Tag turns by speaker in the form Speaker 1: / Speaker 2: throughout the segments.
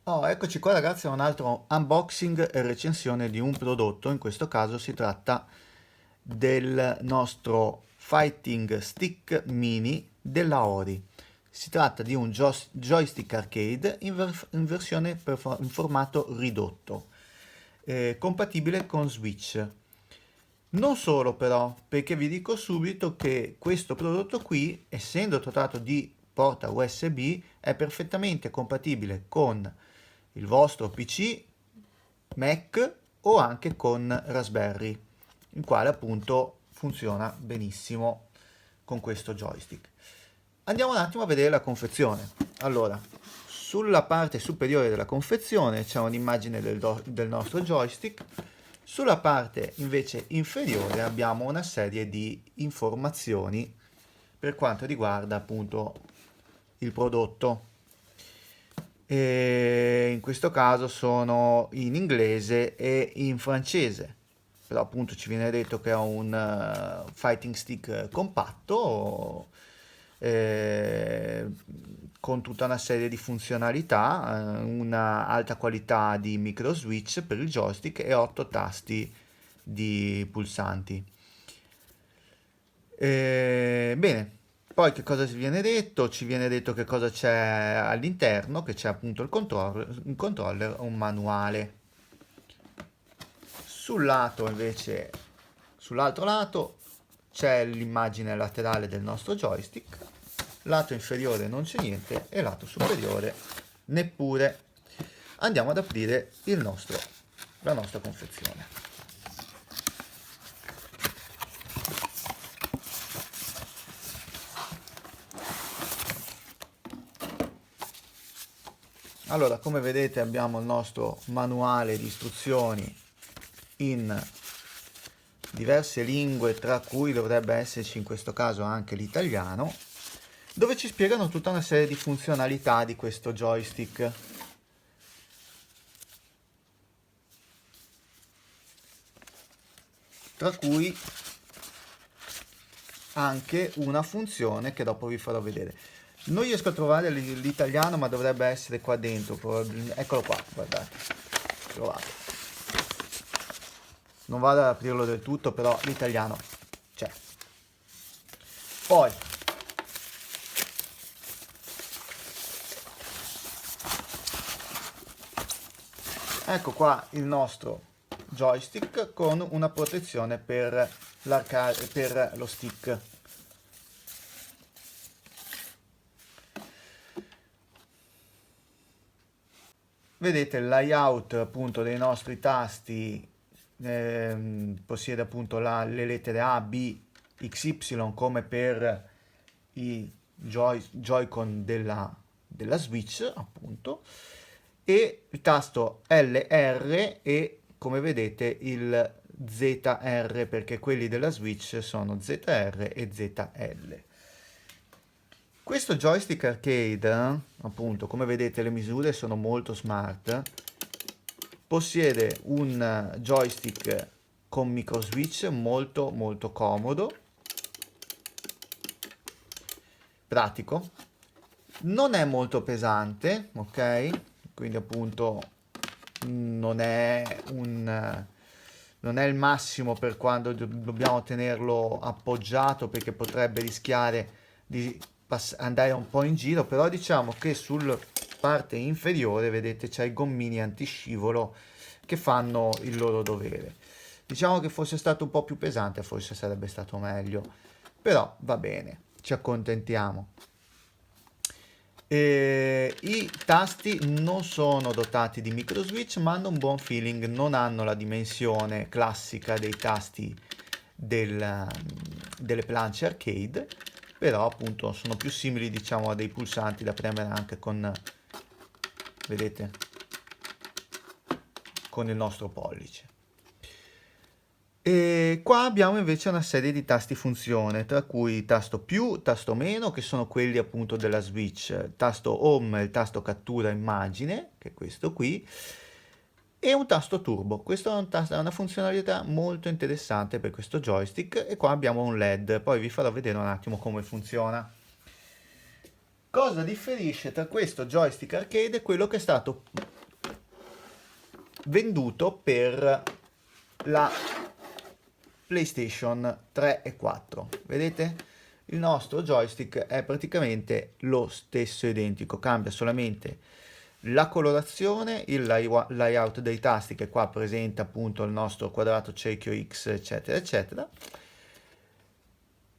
Speaker 1: Oh, eccoci qua ragazzi a un altro unboxing e recensione di un prodotto. In questo caso si tratta del nostro Fighting Stick Mini della Ori. Si tratta di un joystick arcade in versione in formato ridotto, compatibile con Switch. Non solo però, perché vi dico subito che questo prodotto qui, essendo dotato di porta USB, è perfettamente compatibile con il vostro PC, Mac o anche con Raspberry, il quale appunto funziona benissimo con questo joystick. Andiamo un attimo a vedere la confezione. Allora, sulla parte superiore della confezione c'è un'immagine del nostro joystick. Sulla parte invece inferiore abbiamo una serie di informazioni per quanto riguarda appunto il prodotto. E in questo caso sono in inglese e in francese, però appunto ci viene detto che è un fighting stick compatto, eh, con tutta una serie di funzionalità, una alta qualità di micro switch per il joystick e 8 tasti di pulsanti. Bene, poi che cosa ci viene detto? Ci viene detto che cosa c'è all'interno, che c'è appunto un controller, un manuale. Sul lato invece, sull'altro lato c'è l'immagine laterale del nostro joystick, lato inferiore non c'è niente e lato superiore neppure. Andiamo ad aprire la nostra confezione. Allora, come vedete abbiamo il nostro manuale di istruzioni in diverse lingue, tra cui dovrebbe esserci in questo caso anche l'italiano, dove ci spiegano tutta una serie di funzionalità di questo joystick. Tra cui anche una funzione che dopo vi farò vedere. Non riesco a trovare l'italiano, ma dovrebbe essere qua dentro, probabilmente. Eccolo qua, guardate, trovato. Non vado ad aprirlo del tutto, però l'italiano c'è. Poi, ecco qua il nostro joystick con una protezione per lo stick. Vedete il layout appunto dei nostri tasti, possiede appunto le lettere A, B, XY come per i Joy-Con della Switch appunto, e il tasto LR e come vedete il ZR, perché quelli della Switch sono ZR e ZL. Questo joystick arcade, appunto, come vedete le misure sono molto smart, possiede un joystick con micro switch molto molto comodo, pratico, non è molto pesante, ok? Quindi appunto non è non è il massimo per quando dobbiamo tenerlo appoggiato, perché potrebbe rischiare di andare un po' in giro, però diciamo che sul parte inferiore vedete c'è i gommini antiscivolo che fanno il loro dovere. Diciamo che fosse stato un po' più pesante, forse sarebbe stato meglio, però va bene, ci accontentiamo. I tasti non sono dotati di micro switch, ma hanno un buon feeling, non hanno la dimensione classica dei tasti delle planche arcade, però appunto sono più simili, diciamo, a dei pulsanti da premere anche con, vedete, con il nostro pollice. E qua abbiamo invece una serie di tasti funzione, tra cui tasto più, tasto meno, che sono quelli appunto della Switch, tasto home, il tasto cattura immagine, che è questo qui, e un tasto turbo. Questa è una funzionalità molto interessante per questo joystick, e qua abbiamo un LED, poi vi farò vedere un attimo come funziona. Cosa differisce tra questo joystick arcade e quello che è stato venduto per la PlayStation 3 e 4? Vedete? Il nostro joystick è praticamente lo stesso identico, cambia solamente la colorazione, il layout dei tasti, che qua presenta appunto il nostro quadrato cerchio X, eccetera, eccetera.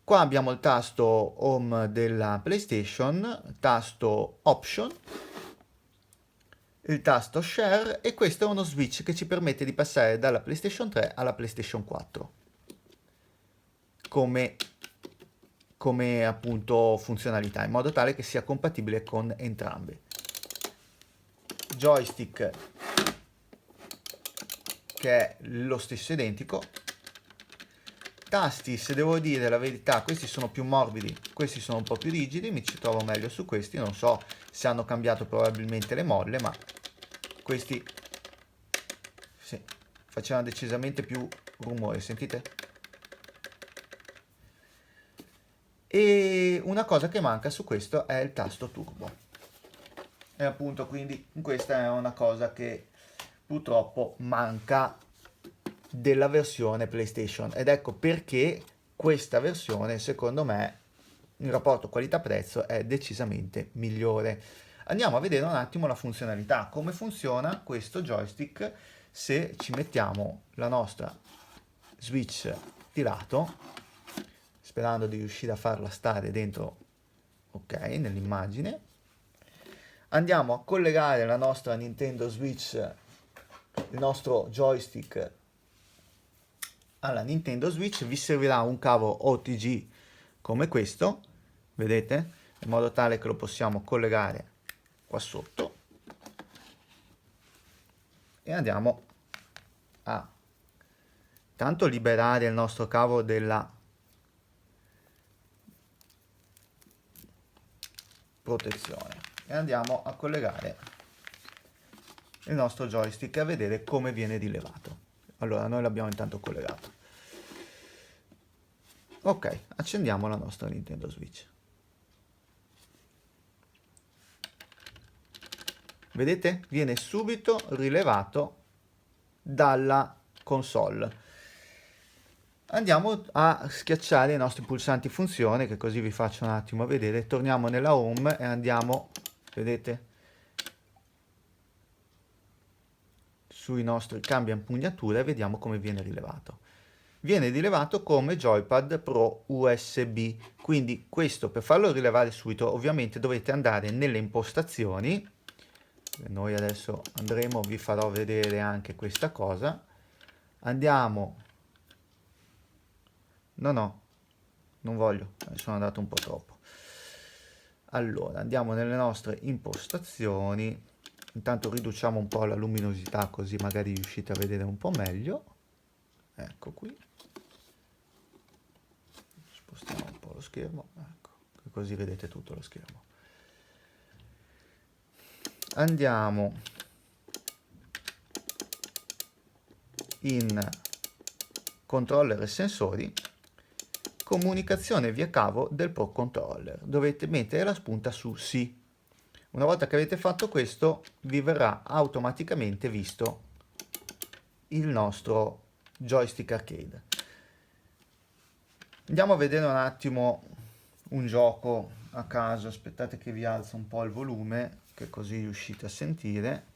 Speaker 1: Qua abbiamo il tasto Home della PlayStation, tasto Option, il tasto Share, e questo è uno switch che ci permette di passare dalla PlayStation 3 alla PlayStation 4 come appunto funzionalità, in modo tale che sia compatibile con entrambe. Joystick che è lo stesso identico. Tasti, se devo dire la verità, questi sono più morbidi, questi sono un po' più rigidi, mi ci trovo meglio su questi, non so se hanno cambiato probabilmente le molle, ma questi sì, facevano decisamente più rumore, sentite? E una cosa che manca su questo è il tasto turbo. E appunto quindi questa è una cosa che purtroppo manca della versione PlayStation, ed ecco perché questa versione secondo me in rapporto qualità-prezzo è decisamente migliore. Andiamo a vedere un attimo la funzionalità, come funziona questo joystick se ci mettiamo la nostra Switch di lato, sperando di riuscire a farla stare dentro, ok, nell'immagine. Andiamo a collegare la nostra Nintendo Switch, il nostro joystick alla Nintendo Switch. Vi servirà un cavo OTG come questo, vedete? In modo tale che lo possiamo collegare qua sotto. E andiamo a tanto liberare il nostro cavo della protezione e andiamo a collegare il nostro joystick a vedere come viene rilevato. Allora, noi l'abbiamo intanto collegato. Ok, accendiamo la nostra Nintendo Switch. Vedete? Viene subito rilevato dalla console. Andiamo a schiacciare i nostri pulsanti funzione, che così vi faccio un attimo vedere. Torniamo nella home e andiamo, vedete, sui nostri cambia impugnatura e vediamo come viene rilevato. Viene rilevato come joypad pro USB, quindi questo, per farlo rilevare subito, ovviamente dovete andare nelle impostazioni. Noi adesso andremo, vi farò vedere anche questa cosa. Andiamo, no, non voglio, sono andato un po' troppo. Allora, andiamo nelle nostre impostazioni, intanto riduciamo un po' la luminosità così magari riuscite a vedere un po' meglio. Ecco qui. Spostiamo un po' lo schermo, ecco, così vedete tutto lo schermo. Andiamo in controller e sensori, comunicazione via cavo del Pro Controller. Dovete mettere la spunta su sì. Una volta che avete fatto questo, vi verrà automaticamente visto il nostro joystick arcade. Andiamo a vedere un attimo un gioco a caso. Aspettate che vi alzo un po' il volume, che così riuscite a sentire.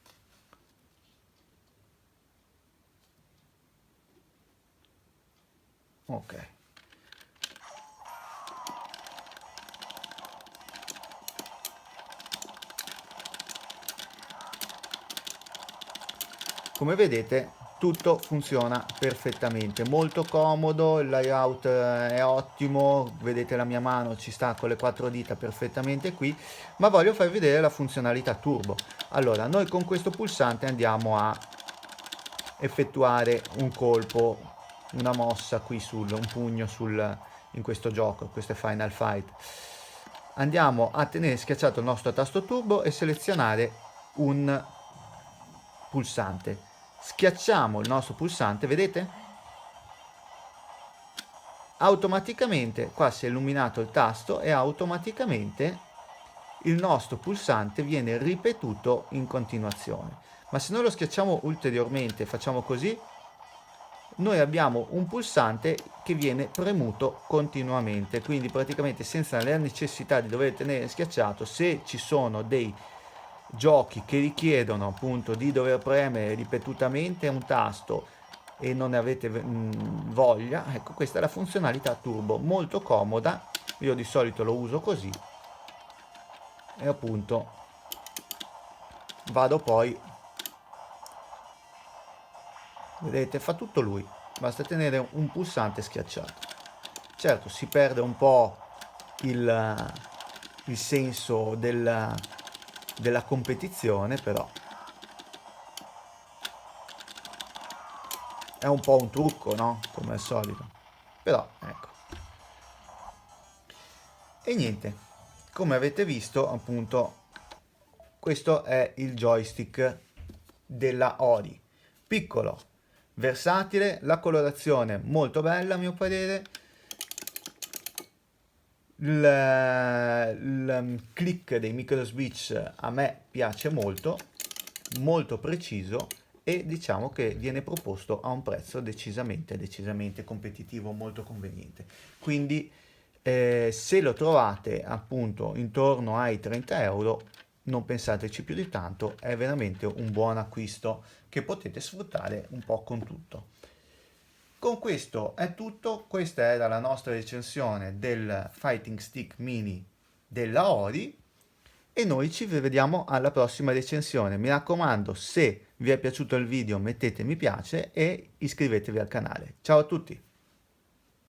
Speaker 1: Ok. Come vedete tutto funziona perfettamente, molto comodo, il layout è ottimo, vedete la mia mano ci sta con le 4 dita perfettamente qui, ma voglio farvi vedere la funzionalità turbo. Allora, noi con questo pulsante andiamo a effettuare un colpo, una mossa qui un pugno in questo gioco, questo è Final Fight. Andiamo a tenere schiacciato il nostro tasto turbo e selezionare un pulsante. Schiacciamo il nostro pulsante, vedete? Automaticamente qua si è illuminato il tasto e automaticamente il nostro pulsante viene ripetuto in continuazione. Ma se noi lo schiacciamo ulteriormente, facciamo così, noi abbiamo un pulsante che viene premuto continuamente, quindi praticamente senza la necessità di dover tenere schiacciato. Se ci sono dei giochi che richiedono appunto di dover premere ripetutamente un tasto e non ne avete voglia, ecco, questa è la funzionalità turbo, molto comoda. Io di solito lo uso così e appunto vado poi, vedete, fa tutto lui, basta tenere un pulsante schiacciato. Certo, si perde un po' il senso della competizione, però è un po' un trucco, no? Come al solito. Però, ecco. E niente, come avete visto, appunto, questo è il joystick della Ori. Piccolo, versatile, la colorazione molto bella a mio parere. Il click dei micro switch a me piace molto, molto preciso, e diciamo che viene proposto a un prezzo decisamente competitivo, molto conveniente. Quindi se lo trovate appunto intorno ai 30 euro, non pensateci più di tanto, è veramente un buon acquisto che potete sfruttare un po' con tutto. Con questo è tutto, questa era la nostra recensione del Fighting Stick Mini della Ori e noi ci vediamo alla prossima recensione. Mi raccomando, se vi è piaciuto il video mettete mi piace e iscrivetevi al canale. Ciao a tutti!